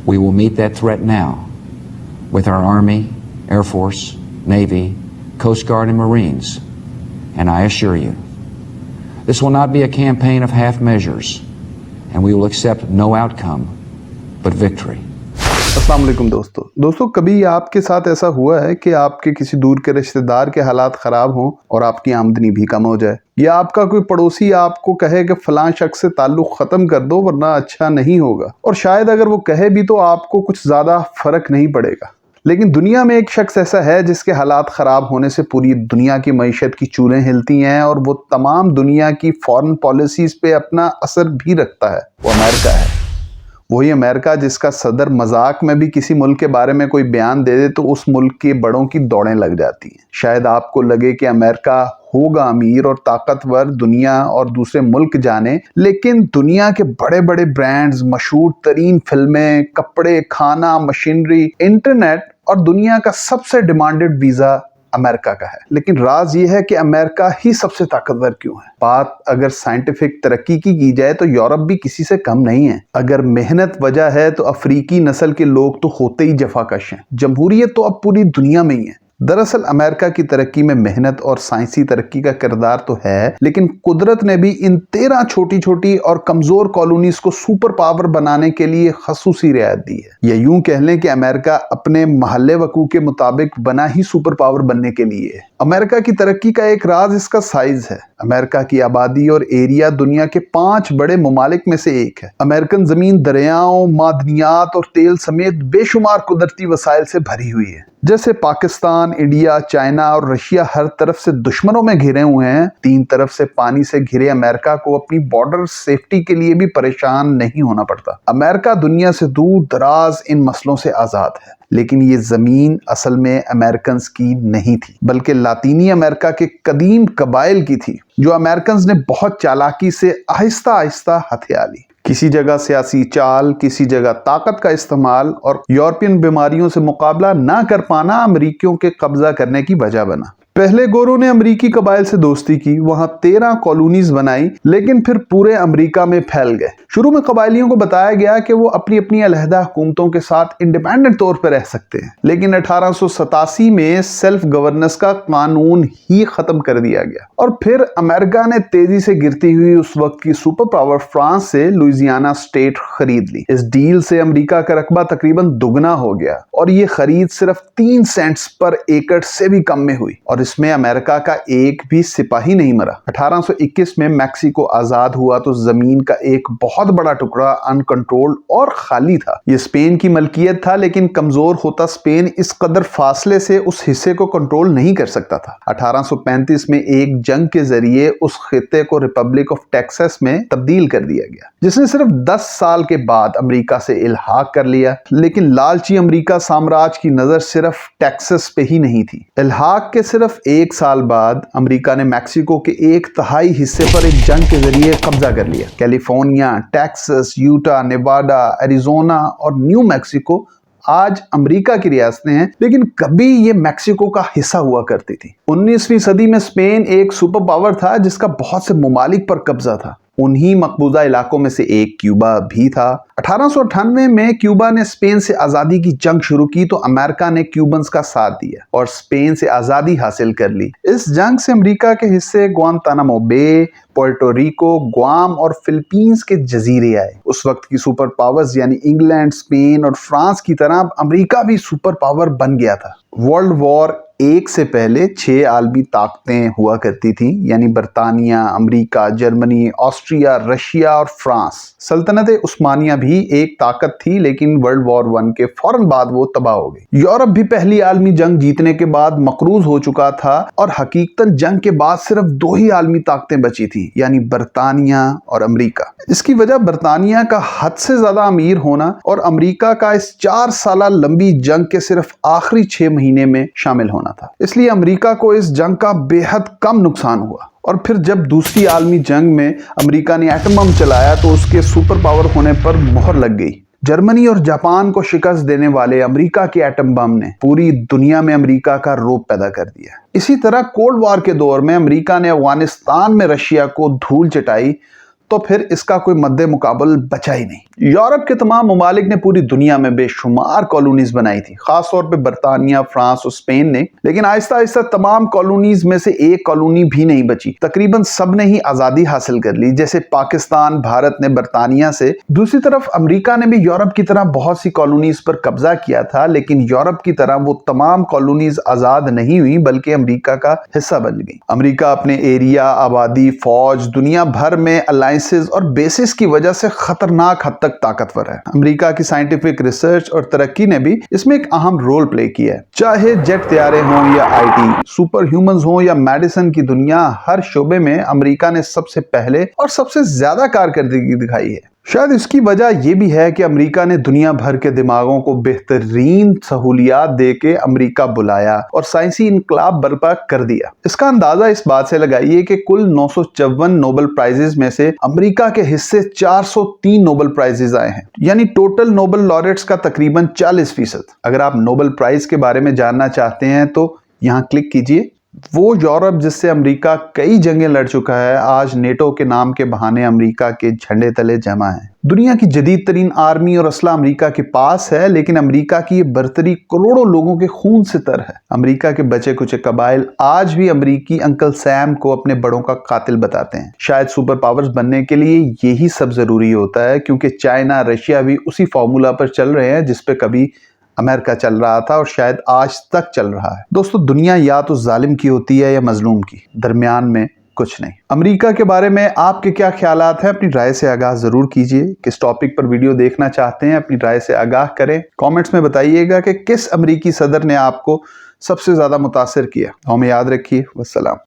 We will meet that threat now with our Army, Air Force, Navy, Coast Guard, and Marines. And I assure you, this will not be a campaign of half measures, and we will accept no outcome but victory. अस्सलाम वालेकुम दोस्तों, कभी आपके साथ ऐसा हुआ है कि आपके किसी दूर के रिश्तेदार के हालात ख़राब हों और आपकी आमदनी भी कम हो जाए, या आपका कोई पड़ोसी आपको कहे कि फ़लाँ शख्स से ताल्लुक़ ख़त्म कर दो वरना अच्छा नहीं होगा, और शायद अगर वो कहे भी तो आपको कुछ ज़्यादा फ़र्क नहीं पड़ेगा। लेकिन दुनिया में एक शख्स ऐसा है जिसके हालात ख़राब होने से पूरी दुनिया की मईशत की चूलें हिलती हैं और वो तमाम दुनिया की फॉरेन पॉलिसीज़ पे अपना असर भी रखता है। वो अमेरिका है। वही अमेरिका जिसका सदर मजाक में भी किसी मुल्क के बारे में कोई बयान दे दे तो उस मुल्क के बड़ों की दौड़ें लग जाती हैं। शायद आपको लगे कि अमेरिका होगा अमीर और ताकतवर, दुनिया और दूसरे मुल्क जाने, लेकिन दुनिया के बड़े बड़े ब्रांड्स, मशहूर तरीन फिल्में, कपड़े, खाना, मशीनरी, इंटरनेट और दुनिया का सबसे डिमांडेड वीज़ा अमेरिका का है। लेकिन राज ये है कि अमेरिका ही सबसे ताकतवर क्यों है। बात अगर साइंटिफिक तरक्की की जाए तो यूरोप भी किसी से कम नहीं है। अगर मेहनत वजह है तो अफ्रीकी नस्ल के लोग तो होते ही जफाकश हैं। जमहूरियत तो अब पूरी दुनिया में ही है। दरअसल अमेरिका की तरक्की में मेहनत और साइंसी तरक्की का किरदार तो है, लेकिन कुदरत ने भी इन 13 छोटी छोटी और कमजोर कॉलोनीज को सुपर पावर बनाने के लिए खसूसी रियायत दी है। या यूं कह लें कि अमेरिका अपने महल्ले वकू के मुताबिक बना ही सुपर पावर बनने के लिए है। अमेरिका की तरक्की का एक राज इसका साइज है। अमेरिका की आबादी और एरिया दुनिया के 5 बड़े ममालिक में से एक है। अमेरिकन जमीन दरियाओं, मादनियात और तेल समेत बेशुमार कुदरती वसाइल से भरी हुई है। जैसे पाकिस्तान, इंडिया, चाइना और रशिया हर तरफ से दुश्मनों में घिरे हुए हैं, 3 तरफ से पानी से घिरे अमेरिका को अपनी बॉर्डर सेफ्टी के लिए भी परेशान नहीं होना पड़ता। अमेरिका दुनिया से दूर दराज इन मसलों से आजाद है। लेकिन ये जमीन असल में अमेरिकन की नहीं थी, बल्कि लातीनी अमेरिका के कदीम कबाइल की थी, जो अमेरिकन ने बहुत चालाकी से आहिस्ता आहिस्ता हथिया ली। किसी जगह सियासी चाल, किसी जगह ताकत का इस्तेमाल और यूरोपियन बीमारियों से मुकाबला ना कर पाना अमरीकियों के कब्जा करने की वजह बना। पहले गोरों ने अमरीकी कबाइल से दोस्ती की, वहां 13 कॉलोनीज बनाई, लेकिन फिर पूरे अमरीका में फैल गए। शुरू में कबाइलियों को बताया गया कि वो अपनी अपनी अलहदा हुकूमतों के साथ इंडिपेंडेंट तौर पर रह सकते हैं, लेकिन 1887 में सेल्फ गवर्नेंस का कानून ही खत्म कर दिया गया। और फिर अमेरिका ने तेजी से गिरती हुई उस वक्त की सुपर पावर फ्रांस से लुइसियाना स्टेट खरीद ली। इस डील से अमरीका का रकबा तकरीबन दुगना हो गया और ये खरीद सिर्फ 3 सेंट्स पर एकड़ से भी कम में हुई, और इसमें अमेरिका का एक भी सिपाही नहीं मरा। 1821 में मैक्सिको आजाद हुआ तो जमीन का एक बहुत बड़ा टुकड़ा अनकंट्रोल्ड और खाली था। यह स्पेन की मलकियत था, लेकिन कमजोर होता स्पेन इस कदर फासले से उस हिस्से को कंट्रोल नहीं कर सकता था। 1835 में एक जंग के जरिए उस खित्ते को रिपब्लिक ऑफ टेक्सास में तब्दील कर दिया गया, जिसने सिर्फ 10 साल के बाद अमेरिका से इल्हाक कर लिया। लेकिन लालची अमेरिका साम्राज्य की नजर सिर्फ टेक्सास पे ही नहीं थी। इल्हाक के सिर्फ 1 साल बाद अमेरिका ने मैक्सिको के 1/3 हिस्से पर एक जंग के जरिए कब्जा कर लिया। California, Texas, Utah, Nevada, Arizona और न्यू मैक्सिको आज अमेरिका की रियासतें हैं, लेकिन कभी ये मैक्सिको का हिस्सा हुआ करती थी। 19वीं सदी में स्पेन एक सुपर पावर था जिसका बहुत से ममालिक पर कब्जा था। उन्हीं मकबूजा इलाकों में से एक क्यूबा भी था। 1898 में क्यूबा ने स्पेन से आजादी की जंग शुरू की तो अमेरिका ने क्यूबन्स का साथ दिया और स्पेन से आजादी हासिल कर ली। इस जंग से अमेरिका के हिस्से ग्वांतानामो बे, पोर्टो रिको, ग्वाम और फिलीपींस के जजीरे आए। उस वक्त की सुपर पावर्स यानी इंग्लैंड, स्पेन और फ्रांस की तरह अमेरिका भी सुपर पावर बन गया था। वर्ल्ड वॉर 1 से पहले 6 आलमी ताकतें हुआ करती थी, यानी बरतानिया, अमेरिका, जर्मनी, ऑस्ट्रिया, रशिया और फ्रांस। सल्तनत उस्मानिया भी एक ताकत थी, लेकिन वर्ल्ड वॉर 1 के फौरन बाद वो तबाह हो गई। यूरोप भी पहली आलमी जंग जीतने के बाद मकरूज हो चुका था और हकीकतन जंग के बाद सिर्फ 2 ही आलमी ताकतें बची थी, यानी बरतानिया और अमेरिका। इसकी वजह बरतानिया का हद से ज्यादा अमीर होना और अमेरिका का इस 4 साल लंबी जंग के सिर्फ आखिरी 6 महीने में शामिल होना था। इसलिए अमेरिका को इस जंग का बेहद कम नुकसान हुआ। और फिर जब दूसरी आलमी जंग में अमेरिका ने एटम बम चलाया तो उसके सुपर पावर होने पर मोहर लग गई। जर्मनी और जापान को शिकस्त देने वाले अमेरिका के एटम बम ने पूरी दुनिया में अमेरिका का रौब पैदा कर दिया। इसी तरह कोल्ड वॉर के दौर में अमेरिका ने अफगानिस्तान में रशिया को धूल चटाई तो फिर इसका कोई मद्दे मुकाबल बचा ही नहीं। यूरोप के तमाम ममालिक ने पूरी दुनिया में बेशुमार कॉलोनीज बनाई थी, खासतौर पे बरतानिया, फ्रांस और स्पेन ने, लेकिन आहिस्ता आहिस्ता तमाम कॉलोनीज में से एक कॉलोनी भी नहीं बची। तकरीबन सब ने ही आजादी हासिल कर ली, जैसे पाकिस्तान, भारत ने बरतानिया से। दूसरी तरफ अमेरिका ने भी यूरोप की तरह बहुत सी कॉलोनीज पर कब्जा किया था, लेकिन यूरोप की तरह वो तमाम कॉलोनीज आजाद नहीं हुई बल्कि अमेरिका का हिस्सा बन गई। अमेरिका अपने एरिया, आबादी, फौज, दुनिया भर में अलायंसेस और बेसिस की वजह से खतरनाक हद तक ताकतवर है। अमेरिका की साइंटिफिक रिसर्च और तरक्की ने भी इसमें एक अहम रोल प्ले किया है। चाहे जेट तैयारे हों या आईटी, सुपर ह्यूमंस हों या मेडिसिन की दुनिया, हर शोबे में अमेरिका ने सबसे पहले और सबसे ज्यादा कारकर्दगी दिखाई है। शायद इसकी वजह यह भी है कि अमेरिका ने दुनिया भर के दिमागों को बेहतरीन सहूलियात देके अमेरिका बुलाया और साइंसी इनकलाब बर्पा कर दिया। इसका अंदाजा इस बात से लगाइए कि कुल 954 नोबेल प्राइजेस में से अमेरिका के हिस्से 403 नोबेल प्राइजेस आए हैं, यानी टोटल नोबेल लॉरेट्स का तकरीबन 40%। अगर आप नोबेल प्राइज के बारे में जानना चाहते हैं तो यहाँ क्लिक कीजिए। वो यूरोप जिससे अमेरिका कई जंगें लड़ चुका है, आज नेटो के नाम के बहाने अमेरिका के झंडे तले जमा है। दुनिया की जदीद तरीन आर्मी और असला अमेरिका के पास है, लेकिन अमेरिका की ये बर्तरी करोड़ों लोगों के खून से तर है। अमेरिका के बचे कुछ कबाइल आज भी अमेरिकी अंकल सैम को अपने बड़ों का कातिल बताते हैं। शायद सुपर पावर्स बनने के लिए यही सब जरूरी होता है, क्योंकि चाइना, रशिया भी उसी फॉर्मूला पर चल रहे हैं जिस पे कभी अमेरिका चल रहा था और शायद आज तक चल रहा है। दोस्तों, दुनिया या तो जालिम की होती है या मजलूम की, दरमियान में कुछ नहीं। अमेरिका के बारे में आपके क्या ख्यालात हैं? अपनी राय से आगाह जरूर कीजिए। किस टॉपिक पर वीडियो देखना चाहते हैं, अपनी राय से आगाह करें। कमेंट्स में बताइएगा कि किस अमेरिकी सदर ने आपको सबसे ज्यादा मुतासिर किया। हमें याद रखिए। वस्सलाम।